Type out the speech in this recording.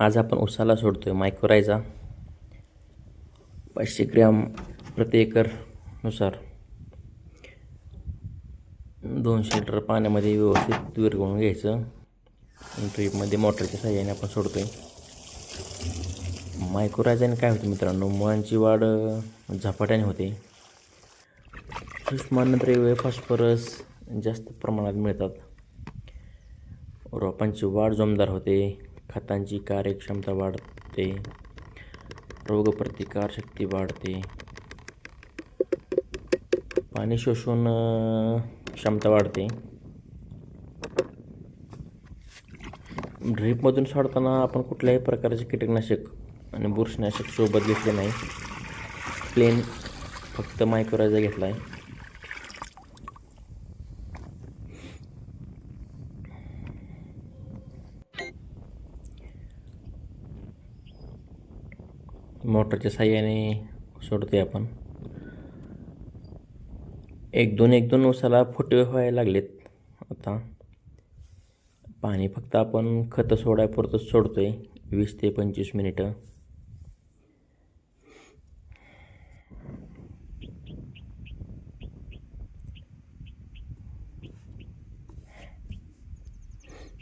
आज आपण उसाला सोडतोय मायक्रोरायझा 500 ग्रॅम प्रति एकरनुसार 200 लिटर पाण्यामध्ये व्यवस्थित विरघळून घ्यायचं. ड्रीपमध्ये मोटरच्या साहाय्याने आपण सोडतोय. मायक्रोरायझाने काय होतं मित्रांनो, मुळांची वाढ झपाट्याने होते. सूक्ष्म अन्नद्रव्ये फॉस्फरस जास्त प्रमाणात मिळतात. रोपांची वाढ जोमदार होते. खतांची कार्यक्षमता वाढते. रोगप्रतिकार शक्ती वाढते. पाणी शोषून क्षमता वाढते. ड्रीपमधून सोडताना आपण कुठल्याही प्रकारचे कीटकनाशक आणि बुरशीनाशक सोबत घेतले नाही. प्लेन फक्त मायक्रोरायझा घेतला आहे. मोटरच्या साहाय्याने सोडते आपण. एक दोन उसाला फुटवे व्हायला लागलेत. आता पाणी फक्त आपण खतं सोडायपुरतंच सोडतोय 20 ते 25 मिनिटं.